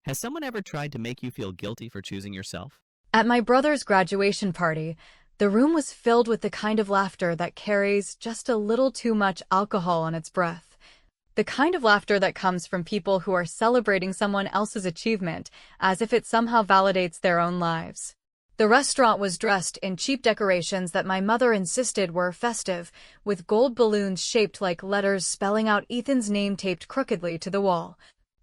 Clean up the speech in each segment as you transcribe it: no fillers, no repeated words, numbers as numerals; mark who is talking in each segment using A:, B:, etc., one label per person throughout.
A: Has someone ever tried to make you feel guilty for choosing yourself?
B: At my brother's graduation party, the room was filled with the kind of laughter that carries just a little too much alcohol on its breath. The kind of laughter that comes from people who are celebrating someone else's achievement, as if it somehow validates their own lives. The restaurant was dressed in cheap decorations that my mother insisted were festive, with gold balloons shaped like letters spelling out Ethan's name taped crookedly to the wall,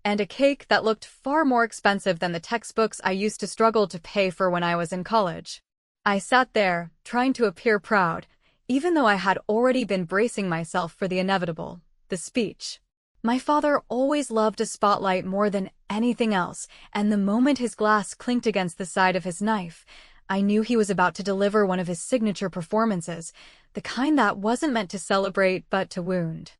B: and a cake that looked far more expensive than the textbooks I used to struggle to pay for when I was in college. I sat there, trying to appear proud, even though I had already been bracing myself for the inevitable, the speech. My father always loved a spotlight more than anything else, and the moment his glass clinked against the side of his knife, I knew he was about to deliver one of his signature performances, the kind that wasn't meant to celebrate but to wound.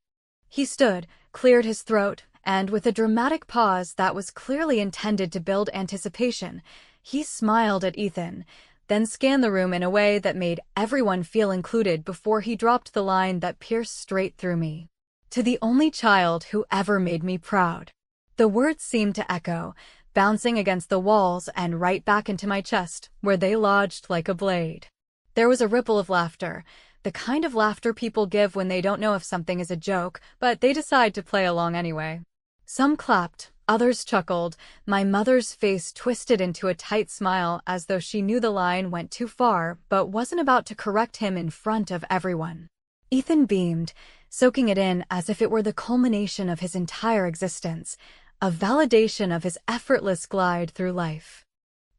B: He stood, cleared his throat, and with a dramatic pause that was clearly intended to build anticipation, he smiled at Ethan, then scanned the room in a way that made everyone feel included before he dropped the line that pierced straight through me. To the only child who ever made me proud. The words seemed to echo, bouncing against the walls and right back into my chest, where they lodged like a blade. There was a ripple of laughter, the kind of laughter people give when they don't know if something is a joke, but they decide to play along anyway. Some clapped, others chuckled, my mother's face twisted into a tight smile as though she knew the line went too far but wasn't about to correct him in front of everyone. Ethan beamed, soaking it in as if it were the culmination of his entire existence, a validation of his effortless glide through life.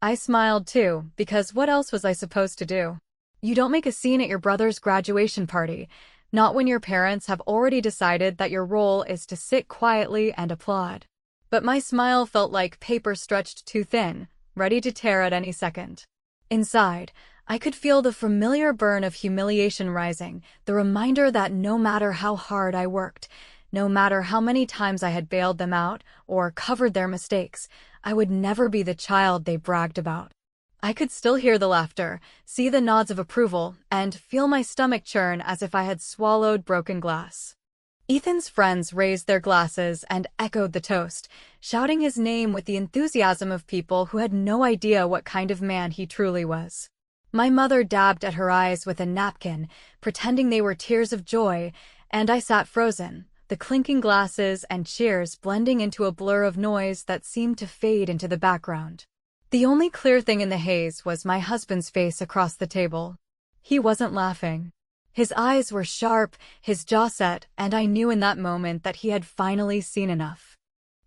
B: I smiled too, because what else was I supposed to do? You don't make a scene at your brother's graduation party, not when your parents have already decided that your role is to sit quietly and applaud. But my smile felt like paper stretched too thin, ready to tear at any second. Inside, I could feel the familiar burn of humiliation rising, the reminder that no matter how hard I worked, no matter how many times I had bailed them out or covered their mistakes, I would never be the child they bragged about. I could still hear the laughter, see the nods of approval, and feel my stomach churn as if I had swallowed broken glass. Ethan's friends raised their glasses and echoed the toast, shouting his name with the enthusiasm of people who had no idea what kind of man he truly was. My mother dabbed at her eyes with a napkin, pretending they were tears of joy, and I sat frozen, the clinking glasses and cheers blending into a blur of noise that seemed to fade into the background. The only clear thing in the haze was my husband's face across the table. He wasn't laughing. His eyes were sharp, his jaw set, and I knew in that moment that he had finally seen enough.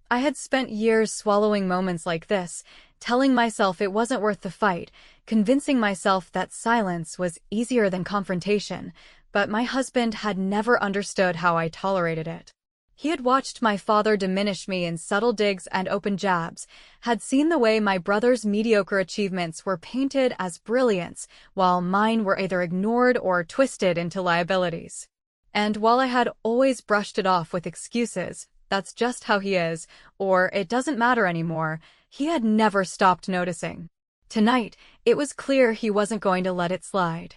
B: I had spent years swallowing moments like this, telling myself it wasn't worth the fight, convincing myself that silence was easier than confrontation, but my husband had never understood how I tolerated it. He had watched my father diminish me in subtle digs and open jabs, had seen the way my brother's mediocre achievements were painted as brilliance, while mine were either ignored or twisted into liabilities. And while I had always brushed it off with excuses, "That's just how he is," or "It doesn't matter anymore," he had never stopped noticing. Tonight, it was clear he wasn't going to let it slide.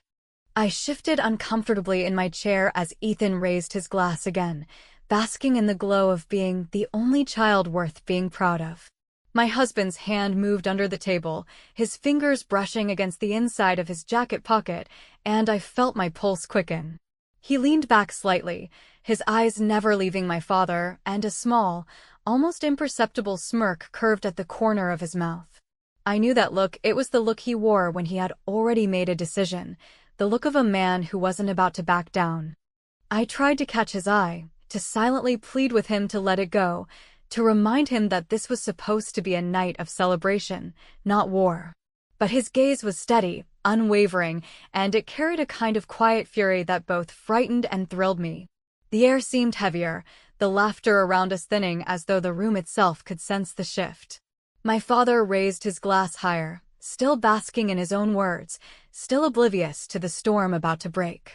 B: I shifted uncomfortably in my chair as Ethan raised his glass again, basking in the glow of being the only child worth being proud of. My husband's hand moved under the table, his fingers brushing against the inside of his jacket pocket, and I felt my pulse quicken. He leaned back slightly, his eyes never leaving my father, and a small, almost imperceptible smirk curved at the corner of his mouth. I knew that look. It was the look he wore when he had already made a decision, the look of a man who wasn't about to back down. I tried to catch his eye, to silently plead with him to let it go, to remind him that this was supposed to be a night of celebration, not war. But his gaze was steady, unwavering, and it carried a kind of quiet fury that both frightened and thrilled me. The air seemed heavier, the laughter around us thinning as though the room itself could sense the shift. My father raised his glass higher, still basking in his own words, still oblivious to the storm about to break.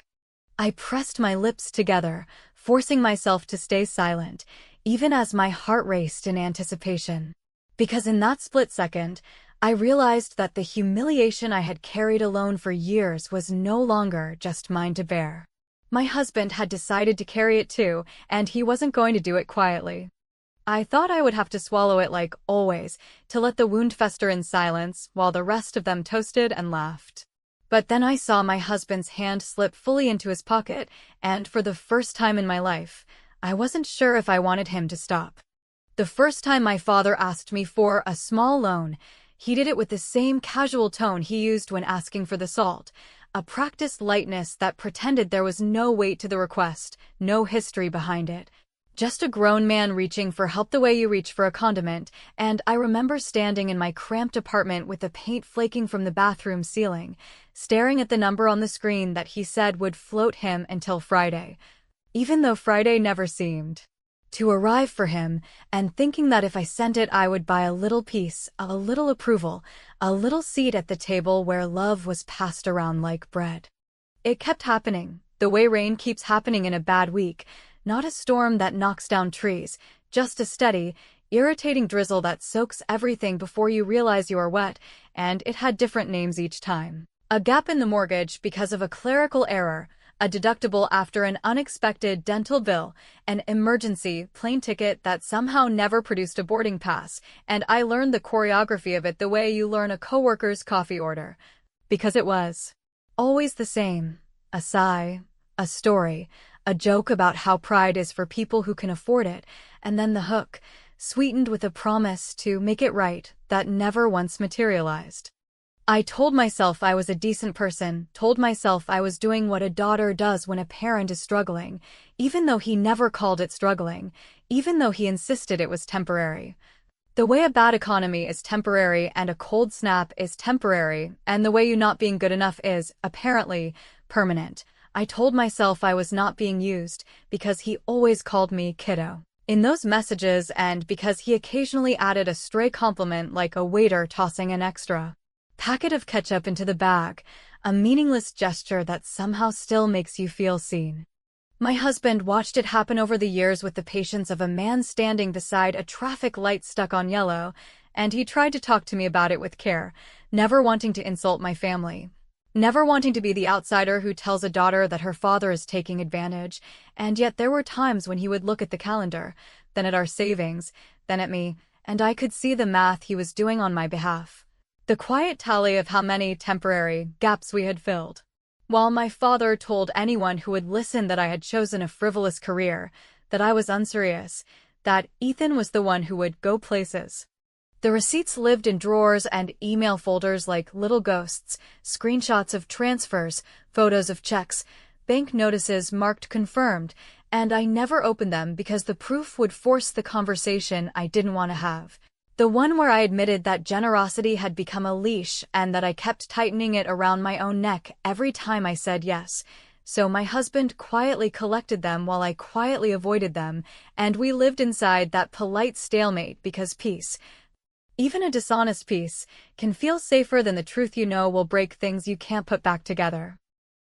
B: I pressed my lips together, forcing myself to stay silent, even as my heart raced in anticipation. Because in that split second, I realized that the humiliation I had carried alone for years was no longer just mine to bear. My husband had decided to carry it too, and he wasn't going to do it quietly. I thought I would have to swallow it like always, to let the wound fester in silence while the rest of them toasted and laughed. But then I saw my husband's hand slip fully into his pocket, and for the first time in my life, I wasn't sure if I wanted him to stop. The first time my father asked me for a small loan, he did it with the same casual tone he used when asking for the salt, a practiced lightness that pretended there was no weight to the request, no history behind it. Just a grown man reaching for help the way you reach for a condiment, and I remember standing in my cramped apartment with the paint flaking from the bathroom ceiling, staring at the number on the screen that he said would float him until Friday, even though Friday never seemed to arrive for him, and thinking that if I sent it I would buy a little peace, a little approval, a little seat at the table where love was passed around like bread. It kept happening, the way rain keeps happening in a bad week. Not a storm that knocks down trees, just a steady, irritating drizzle that soaks everything before you realize you are wet, and it had different names each time. A gap in the mortgage because of a clerical error, a deductible after an unexpected dental bill, an emergency plane ticket that somehow never produced a boarding pass, and I learned the choreography of it the way you learn a coworker's coffee order. Because it was always the same. A sigh, a story, a joke about how pride is for people who can afford it, and then the hook, sweetened with a promise to make it right that never once materialized. I told myself I was a decent person, told myself I was doing what a daughter does when a parent is struggling, even though he never called it struggling, even though he insisted it was temporary. The way a bad economy is temporary and a cold snap is temporary, and the way you not being good enough is, apparently, permanent. I told myself I was not being used because he always called me kiddo in those messages and because he occasionally added a stray compliment like a waiter tossing an extra packet of ketchup into the bag, a meaningless gesture that somehow still makes you feel seen. My husband watched it happen over the years with the patience of a man standing beside a traffic light stuck on yellow, and he tried to talk to me about it with care, never wanting to insult my family. Never wanting to be the outsider who tells a daughter that her father is taking advantage, and yet there were times when he would look at the calendar, then at our savings, then at me, and I could see the math he was doing on my behalf. The quiet tally of how many temporary gaps we had filled. While my father told anyone who would listen that I had chosen a frivolous career, that I was unserious, that Ethan was the one who would go places. The receipts lived in drawers and email folders like little ghosts, screenshots of transfers, photos of checks, bank notices marked confirmed, and I never opened them because the proof would force the conversation I didn't want to have. The one where I admitted that generosity had become a leash and that I kept tightening it around my own neck every time I said yes. So my husband quietly collected them while I quietly avoided them, and we lived inside that polite stalemate because peace, even a dishonest peace, can feel safer than the truth you know will break things you can't put back together.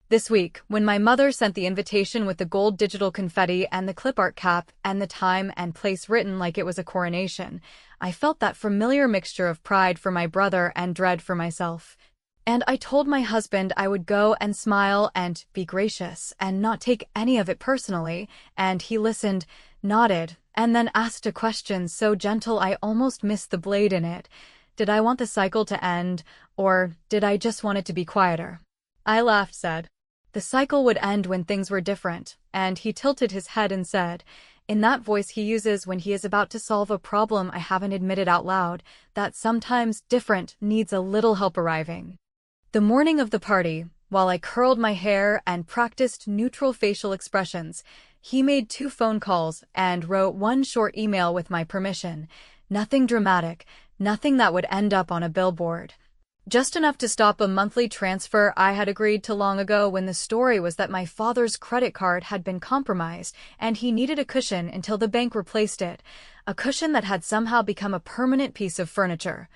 B: This week, when my mother sent the invitation with the gold digital confetti and the clip art cap and the time and place written like it was a coronation, I felt that familiar mixture of pride for my brother and dread for myself. And I told my husband I would go and smile and be gracious and not take any of it personally, and he listened, nodded, and then asked a question so gentle I almost missed the blade in it. Did I want the cycle to end, or did I just want it to be quieter? I laughed, said the cycle would end when things were different, and he tilted his head and said, in that voice he uses when he is about to solve a problem I haven't admitted out loud, that sometimes different needs a little help arriving. The morning of the party, while I curled my hair and practiced neutral facial expressions, he made 2 phone calls and wrote 1 short email with my permission. Nothing dramatic, nothing that would end up on a billboard. Just enough to stop a monthly transfer I had agreed to long ago when the story was that my father's credit card had been compromised and he needed a cushion until the bank replaced it, a cushion that had somehow become a permanent piece of furniture.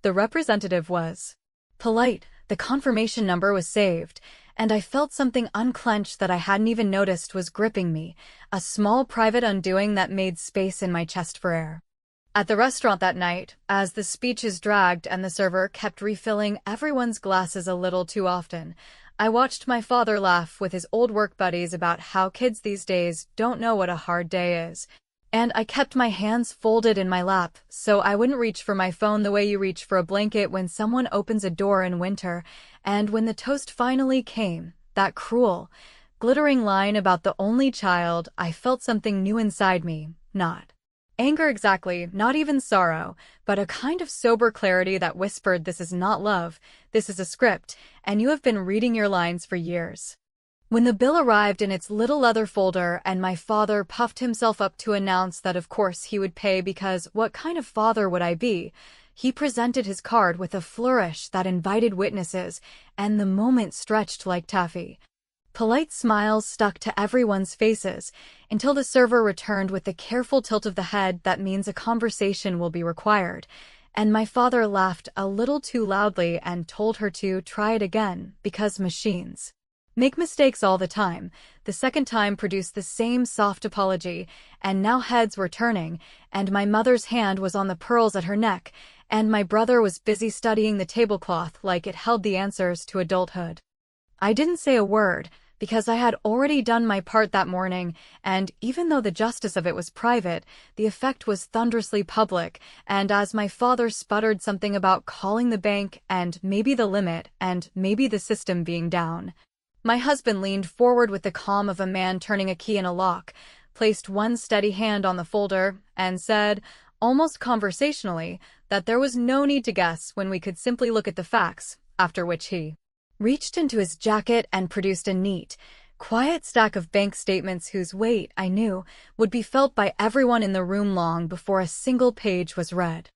B: The representative was polite, the confirmation number was saved, and I felt something unclench that I hadn't even noticed was gripping me, a small private undoing that made space in my chest for air. At the restaurant that night, as the speeches dragged and the server kept refilling everyone's glasses a little too often, I watched my father laugh with his old work buddies about how kids these days don't know what a hard day is. And I kept my hands folded in my lap, so I wouldn't reach for my phone the way you reach for a blanket when someone opens a door in winter. And when the toast finally came, that cruel, glittering line about the only child, I felt something new inside me. Not anger exactly, not even sorrow, but a kind of sober clarity that whispered, this is not love, this is a script, and you have been reading your lines for years. When the bill arrived in its little leather folder and my father puffed himself up to announce that of course he would pay because what kind of father would I be, he presented his card with a flourish that invited witnesses, and the moment stretched like taffy. Polite smiles stuck to everyone's faces until the server returned with the careful tilt of the head that means a conversation will be required, and my father laughed a little too loudly and told her to try it again because machines make mistakes all the time. The second time produced the same soft apology, and now heads were turning, and my mother's hand was on the pearls at her neck, and my brother was busy studying the tablecloth like it held the answers to adulthood. I didn't say a word, because I had already done my part that morning, and even though the justice of it was private, the effect was thunderously public, and as my father sputtered something about calling the bank and maybe the limit and maybe the system being down, my husband leaned forward with the calm of a man turning a key in a lock, placed one steady hand on the folder, and said, almost conversationally, that there was no need to guess when we could simply look at the facts, after which he reached into his jacket and produced a neat, quiet stack of bank statements whose weight, I knew, would be felt by everyone in the room long before a single page was read.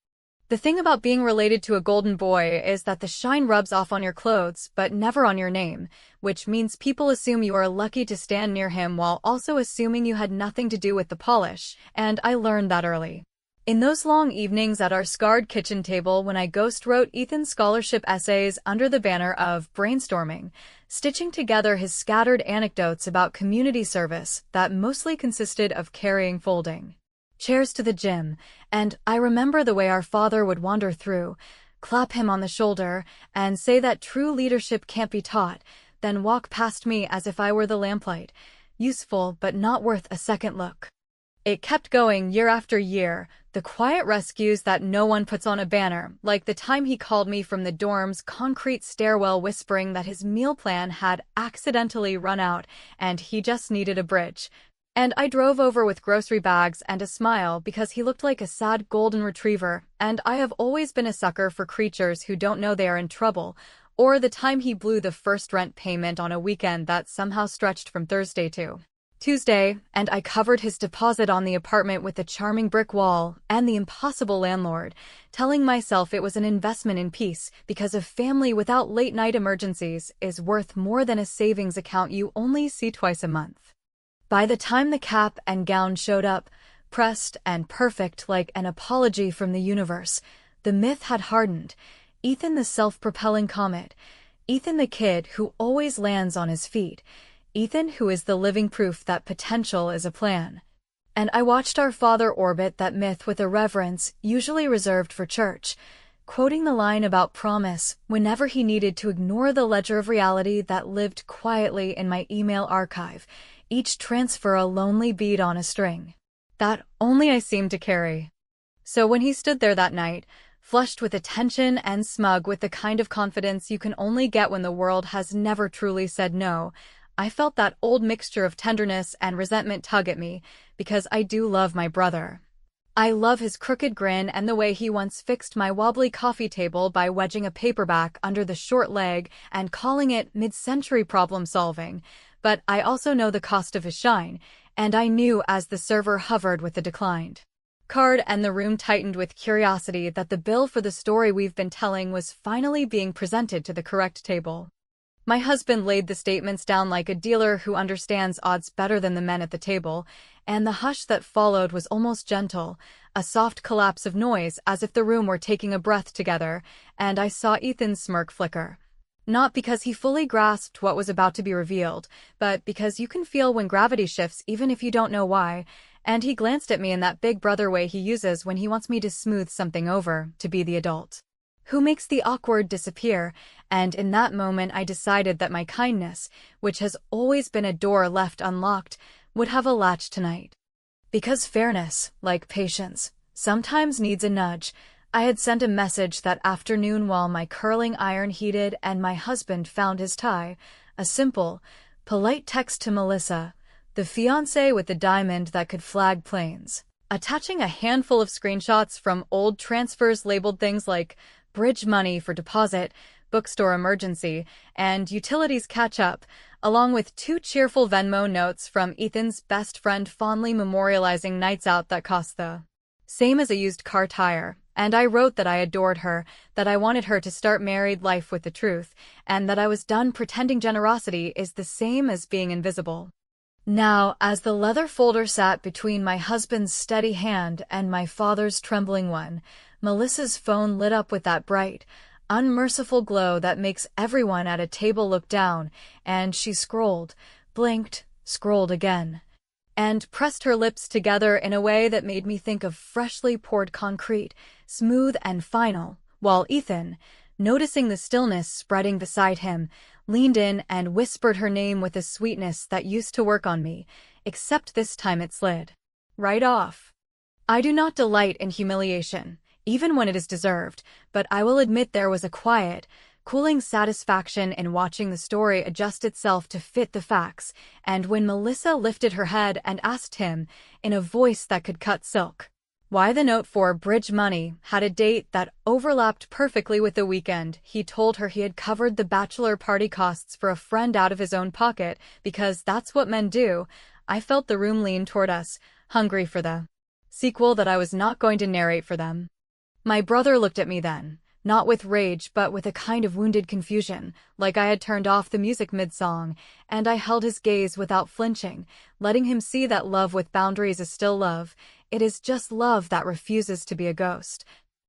B: The thing about being related to a golden boy is that the shine rubs off on your clothes, but never on your name, which means people assume you are lucky to stand near him while also assuming you had nothing to do with the polish, and I learned that early. In those long evenings at our scarred kitchen table when I ghost wrote Ethan's scholarship essays under the banner of brainstorming, stitching together his scattered anecdotes about community service that mostly consisted of carrying folding chairs to the gym, and I remember the way our father would wander through, clap him on the shoulder, and say that true leadership can't be taught, then walk past me as if I were the lamplight, useful but not worth a second look. It kept going year after year, the quiet rescues that no one puts on a banner, like the time he called me from the dorm's concrete stairwell whispering that his meal plan had accidentally run out and he just needed a bridge. And I drove over with grocery bags and a smile because he looked like a sad golden retriever, and I have always been a sucker for creatures who don't know they are in trouble, or the time he blew the first rent payment on a weekend that somehow stretched from Thursday to Tuesday, and I covered his deposit on the apartment with the charming brick wall and the impossible landlord, telling myself it was an investment in peace because a family without late-night emergencies is worth more than a savings account you only see twice a month. By the time the cap and gown showed up, pressed and perfect like an apology from the universe, the myth had hardened. Ethan the self-propelling comet. Ethan the kid who always lands on his feet. Ethan who is the living proof that potential is a plan. And I watched our father orbit that myth with a reverence usually reserved for church, quoting the line about promise whenever he needed to ignore the ledger of reality that lived quietly in my email archive, each transfer a lonely bead on a string that only I seemed to carry. So when he stood there that night, flushed with attention and smug with the kind of confidence you can only get when the world has never truly said no, I felt that old mixture of tenderness and resentment tug at me, because I do love my brother. I love his crooked grin and the way he once fixed my wobbly coffee table by wedging a paperback under the short leg and calling it mid-century problem solving, but I also know the cost of his shine, and I knew as the server hovered with the declined card and the room tightened with curiosity that the bill for the story we've been telling was finally being presented to the correct table. My husband laid the statements down like a dealer who understands odds better than the men at the table, and the hush that followed was almost gentle, a soft collapse of noise as if the room were taking a breath together, and I saw Ethan's smirk flicker. Not because he fully grasped what was about to be revealed, but because you can feel when gravity shifts even if you don't know why, and he glanced at me in that big brother way he uses when he wants me to smooth something over, to be the adult who makes the awkward disappear, and in that moment I decided that my kindness, which has always been a door left unlocked, would have a latch tonight. Because fairness, like patience, sometimes needs a nudge. I had sent a message that afternoon while my curling iron heated and my husband found his tie. A simple, polite text to Melissa, the fiancé with the diamond that could flag planes. Attaching a handful of screenshots from old transfers labeled things like bridge money for deposit, bookstore emergency, and utilities catch-up, along with 2 cheerful Venmo notes from Ethan's best friend fondly memorializing nights out that cost the same as a used car tire. And I wrote that I adored her, that I wanted her to start married life with the truth, and that I was done pretending generosity is the same as being invisible. Now, as the leather folder sat between my husband's steady hand and my father's trembling one, Melissa's phone lit up with that bright, unmerciful glow that makes everyone at a table look down, and she scrolled, blinked, scrolled again, and pressed her lips together in a way that made me think of freshly poured concrete, smooth and final, while Ethan, noticing the stillness spreading beside him, leaned in and whispered her name with a sweetness that used to work on me, except this time it slid right off. I do not delight in humiliation, even when it is deserved, but I will admit there was a quiet, cooling satisfaction in watching the story adjust itself to fit the facts, and when Melissa lifted her head and asked him, in a voice that could cut silk, why the note for bridge money had a date that overlapped perfectly with the weekend, he told her he had covered the bachelor party costs for a friend out of his own pocket, because that's what men do. I felt the room lean toward us, hungry for the sequel that I was not going to narrate for them. My brother looked at me then, not with rage but with a kind of wounded confusion, like I had turned off the music mid-song, and I held his gaze without flinching, letting him see that love with boundaries is still love. It is just love that refuses to be a ghost.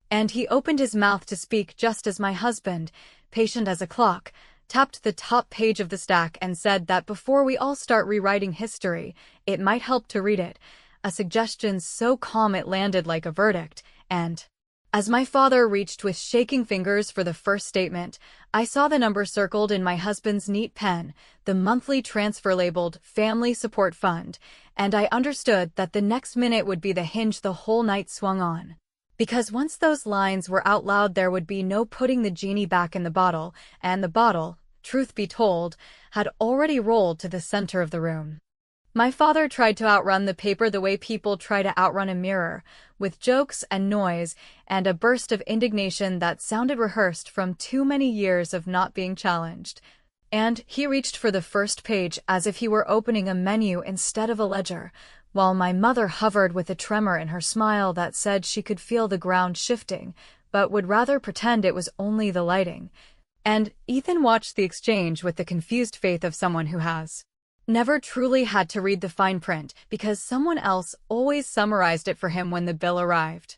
B: And he opened his mouth to speak just as my husband, patient as a clock, tapped the top page of the stack and said that before we all start rewriting history, it might help to read it, a suggestion so calm it landed like a verdict, and as my father reached with shaking fingers for the first statement, I saw the number circled in my husband's neat pen, the monthly transfer labeled Family Support Fund, and I understood that the next minute would be the hinge the whole night swung on. Because once those lines were out loud there would be no putting the genie back in the bottle, and the bottle, truth be told, had already rolled to the center of the room. My father tried to outrun the paper the way people try to outrun a mirror, with jokes and noise, and a burst of indignation that sounded rehearsed from too many years of not being challenged. And he reached for the first page as if he were opening a menu instead of a ledger, while my mother hovered with a tremor in her smile that said she could feel the ground shifting, but would rather pretend it was only the lighting. And Ethan watched the exchange with the confused faith of someone who has never truly had to read the fine print because someone else always summarized it for him when the bill arrived.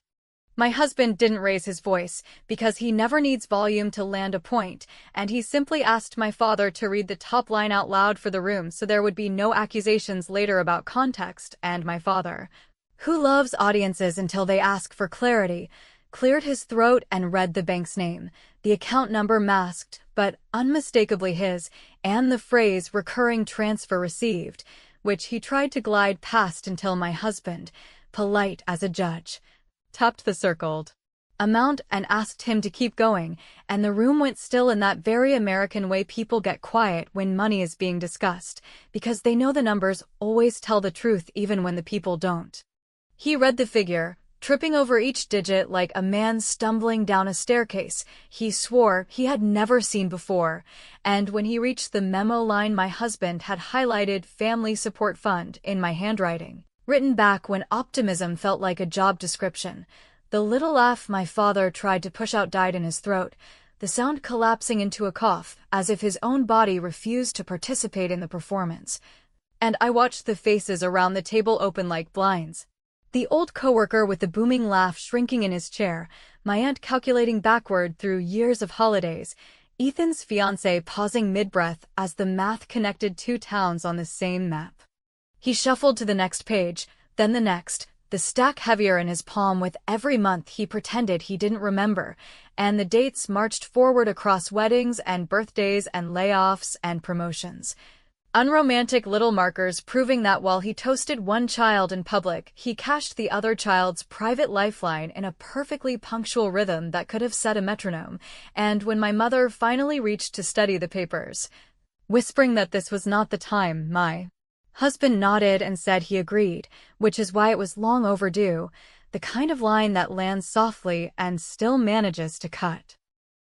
B: My husband didn't raise his voice because he never needs volume to land a point, and he simply asked my father to read the top line out loud for the room so there would be no accusations later about context, and my father, who loves audiences until they ask for clarity, cleared his throat and read the bank's name, the account number masked, but unmistakably his, and the phrase recurring transfer received, which he tried to glide past until my husband, polite as a judge, tapped the circled amount and asked him to keep going, and the room went still in that very American way people get quiet when money is being discussed, because they know the numbers always tell the truth even when the people don't. He read the figure, tripping over each digit like a man stumbling down a staircase he swore he had never seen before, and when he reached the memo line my husband had highlighted Family Support Fund in my handwriting, written back when optimism felt like a job description, the little laugh my father tried to push out died in his throat, the sound collapsing into a cough as if his own body refused to participate in the performance. And I watched the faces around the table open like blinds. The old coworker with the booming laugh shrinking in his chair, my aunt calculating backward through years of holidays, Ethan's fiancé pausing mid-breath as the math connected 2 towns on the same map. He shuffled to the next page, then the next, the stack heavier in his palm with every month he pretended he didn't remember, and the dates marched forward across weddings and birthdays and layoffs and promotions. Unromantic little markers proving that while he toasted one child in public, he cashed the other child's private lifeline in a perfectly punctual rhythm that could have set a metronome. And when my mother finally reached to study the papers, whispering that this was not the time, my husband nodded and said he agreed, which is why it was long overdue, the kind of line that lands softly and still manages to cut.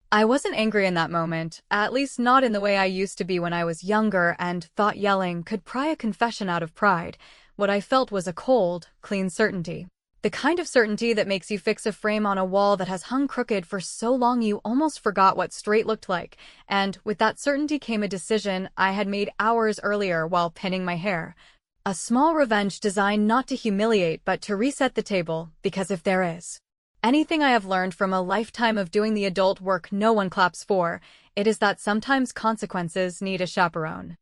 B: I wasn't angry in that moment, at least not in the way I used to be when I was younger and thought yelling could pry a confession out of pride. What I felt was a cold, clean certainty. The kind of certainty that makes you fix a frame on a wall that has hung crooked for so long you almost forgot what straight looked like, and with that certainty came a decision I had made hours earlier while pinning my hair. A small revenge designed not to humiliate but to reset the table, because if there is anything I have learned from a lifetime of doing the adult work no one claps for, it is that sometimes consequences need a chaperone.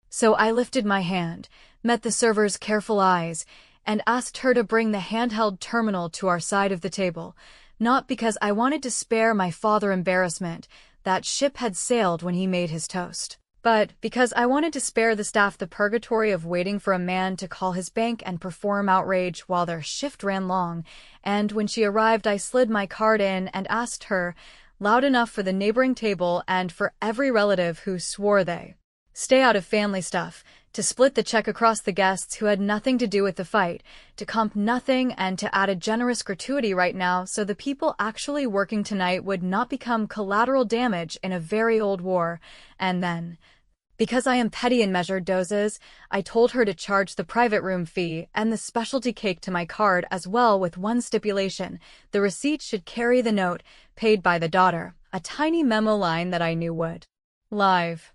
B: So I lifted my hand, met the server's careful eyes, and asked her to bring the handheld terminal to our side of the table, not because I wanted to spare my father embarrassment, that ship had sailed when he made his toast, but because I wanted to spare the staff the purgatory of waiting for a man to call his bank and perform outrage while their shift ran long, and when she arrived I slid my card in and asked her, loud enough for the neighboring table and for every relative who swore they stay out of family stuff, to split the check across the guests who had nothing to do with the fight, to comp nothing and to add a generous gratuity right now so the people actually working tonight would not become collateral damage in a very old war. And then, because I am petty in measured doses, I told her to charge the private room fee and the specialty cake to my card as well, with one stipulation: the receipt should carry the note, paid by the daughter, a tiny memo line that I knew would live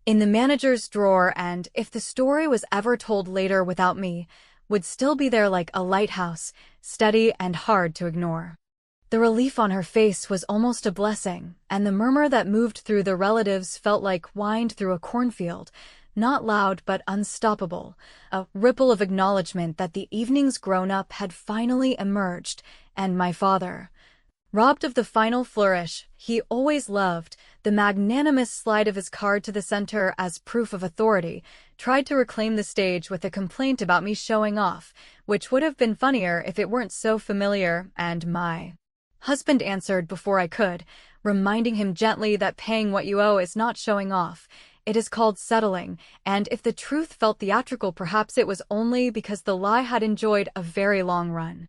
B: in the manager's drawer, and if the story was ever told later without me, would still be there like a lighthouse, steady and hard to ignore. The relief on her face was almost a blessing, and the murmur that moved through the relatives felt like wind through a cornfield, not loud but unstoppable, a ripple of acknowledgement that the evening's grown-up had finally emerged, and my father, robbed of the final flourish he always loved, the magnanimous slide of his card to the center as proof of authority, tried to reclaim the stage with a complaint about me showing off, which would have been funnier if it weren't so familiar, and my husband answered before I could, reminding him gently that paying what you owe is not showing off. It is called settling, and if the truth felt theatrical, perhaps it was only because the lie had enjoyed a very long run.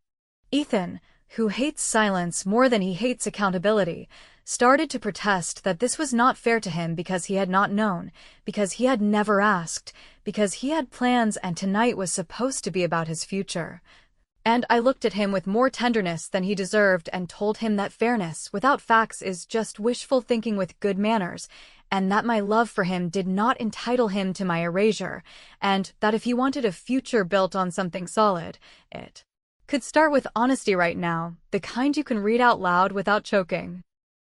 B: Ethan, who hates silence more than he hates accountability, started to protest that this was not fair to him because he had not known, because he had never asked, because he had plans and tonight was supposed to be about his future. And I looked at him with more tenderness than he deserved and told him that fairness without facts is just wishful thinking with good manners, and that my love for him did not entitle him to my erasure, and that if he wanted a future built on something solid, it could start with honesty right now, the kind you can read out loud without choking.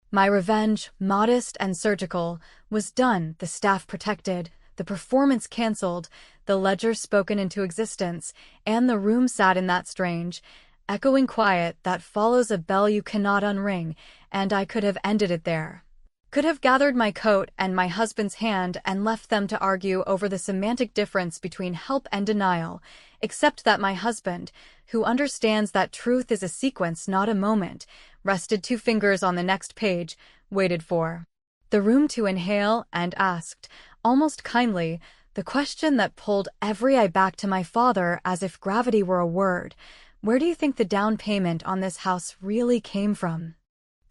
B: My revenge, modest and surgical, was done, the staff protected, the performance cancelled, the ledger spoken into existence, and the room sat in that strange, echoing quiet that follows a bell you cannot unring, and I could have ended it there. Could have gathered my coat and my husband's hand and left them to argue over the semantic difference between help and denial, except that my husband, who understands that truth is a sequence not a moment, rested 2 fingers on the next page, waited for the room to inhale, and asked, almost kindly, the question that pulled every eye back to my father as if gravity were a word: where do you think the down payment on this house really came from?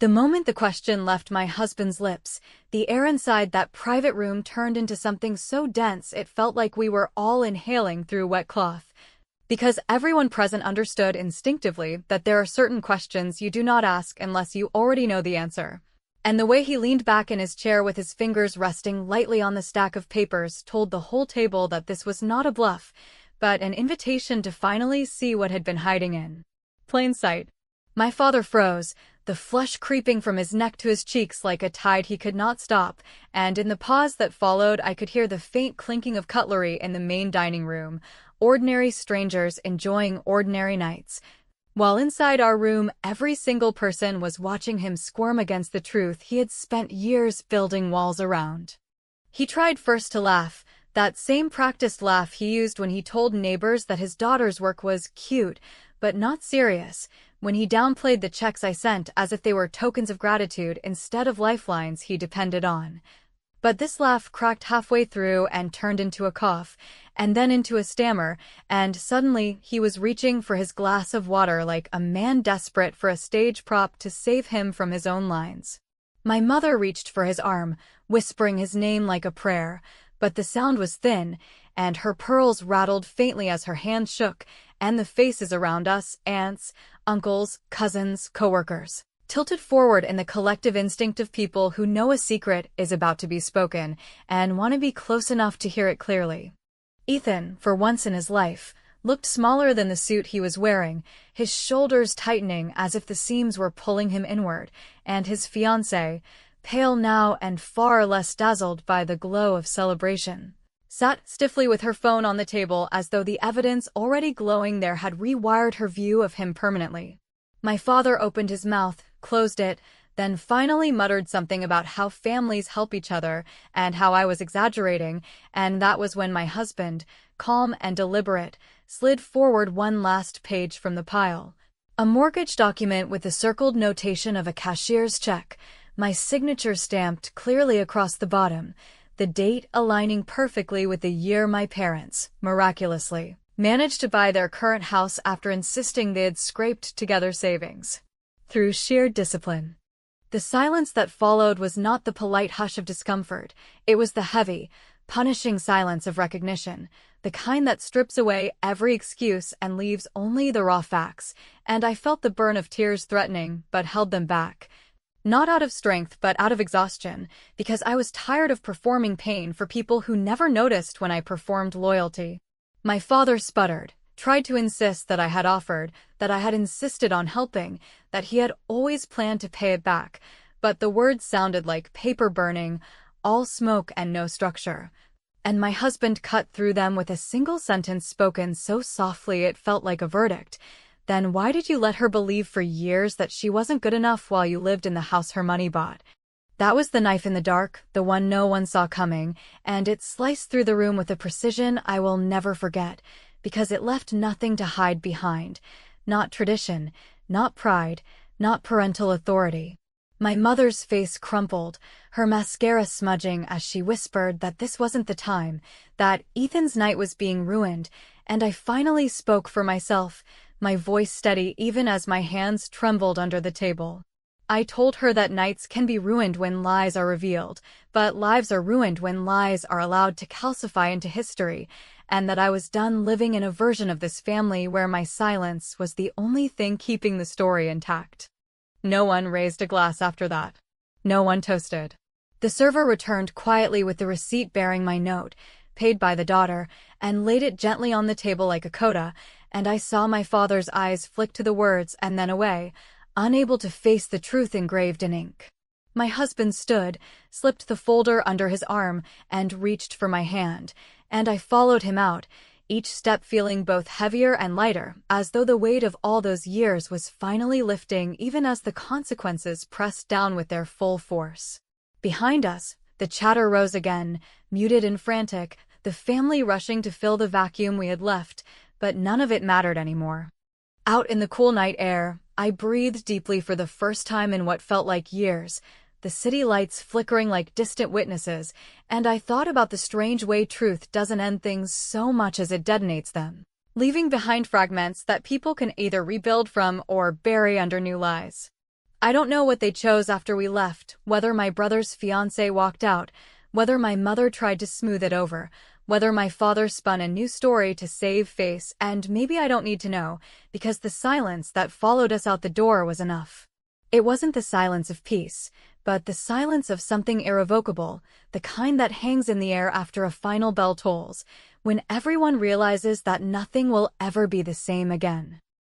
B: The moment the question left my husband's lips, the air inside that private room turned into something so dense it felt like we were all inhaling through wet cloth. Because everyone present understood instinctively that there are certain questions you do not ask unless you already know the answer. And the way he leaned back in his chair with his fingers resting lightly on the stack of papers told the whole table that this was not a bluff, but an invitation to finally see what had been hiding in plain sight. My father froze, the flush creeping from his neck to his cheeks like a tide he could not stop, and in the pause that followed I could hear the faint clinking of cutlery in the main dining room, ordinary strangers enjoying ordinary nights, while inside our room every single person was watching him squirm against the truth he had spent years building walls around. He tried first to laugh, That same practiced laugh he used when he told neighbors that his daughter's work was cute, but not serious, when he downplayed the checks I sent as if they were tokens of gratitude instead of lifelines he depended on. But this laugh cracked halfway through and turned into a cough, and then into a stammer, and suddenly he was reaching for his glass of water like a man desperate for a stage prop to save him from his own lines. My mother reached for his arm, whispering his name like a prayer, but the sound was thin, and her pearls rattled faintly as her hand shook, and the faces around us, aunts, uncles, cousins, coworkers, tilted forward in the collective instinct of people who know a secret is about to be spoken and want to be close enough to hear it clearly. Ethan, for once in his life, looked smaller than the suit he was wearing, his shoulders tightening as if the seams were pulling him inward, and his fiancée, pale now and far less dazzled by the glow of celebration, sat stiffly with her phone on the table as though the evidence already glowing there had rewired her view of him permanently. My father opened his mouth, closed it, then finally muttered something about how families help each other and how I was exaggerating, and that was when my husband, calm and deliberate, slid forward one last page from the pile. A mortgage document with the circled notation of a cashier's check, my signature stamped clearly across the bottom, the date aligning perfectly with the year my parents, miraculously, managed to buy their current house after insisting they had scraped together savings. Through sheer discipline. The silence that followed was not the polite hush of discomfort, it was the heavy, punishing silence of recognition, the kind that strips away every excuse and leaves only the raw facts, and I felt the burn of tears threatening, but held them back. Not out of strength, but out of exhaustion, because I was tired of performing pain for people who never noticed when I performed loyalty. My father sputtered, tried to insist that I had offered, that I had insisted on helping, that he had always planned to pay it back, but the words sounded like paper burning, all smoke and no structure. And my husband cut through them with a single sentence spoken so softly it felt like a verdict. Then why did you let her believe for years that she wasn't good enough while you lived in the house her money bought? That was the knife in the dark, the one no one saw coming, and it sliced through the room with a precision I will never forget, because it left nothing to hide behind. Not tradition, not pride, not parental authority. My mother's face crumpled, her mascara smudging as she whispered that this wasn't the time, that Ethan's night was being ruined, and I finally spoke for myself, my voice steady even as my hands trembled under the table. I told her that nights can be ruined when lies are revealed, but lives are ruined when lies are allowed to calcify into history, and that I was done living in a version of this family where my silence was the only thing keeping the story intact. No one raised a glass after that. No one toasted. The server returned quietly with the receipt bearing my note, paid by the daughter, and laid it gently on the table like a coda, and I saw my father's eyes flick to the words and then away, unable to face the truth engraved in ink. My husband stood, slipped the folder under his arm, and reached for my hand, and I followed him out, each step feeling both heavier and lighter, as though the weight of all those years was finally lifting even as the consequences pressed down with their full force. Behind us, the chatter rose again, muted and frantic, the family rushing to fill the vacuum we had left, but none of it mattered anymore. Out in the cool night air, I breathed deeply for the first time in what felt like years, the city lights flickering like distant witnesses, and I thought about the strange way truth doesn't end things so much as it detonates them, leaving behind fragments that people can either rebuild from or bury under new lies. I don't know what they chose after we left, whether my brother's fiancé walked out, whether my mother tried to smooth it over, whether my father spun a new story to save face, and maybe I don't need to know, because the silence that followed us out the door was enough. It wasn't the silence of peace, but the silence of something irrevocable, the kind that hangs in the air after a final bell tolls, when everyone realizes that nothing will ever be the same again.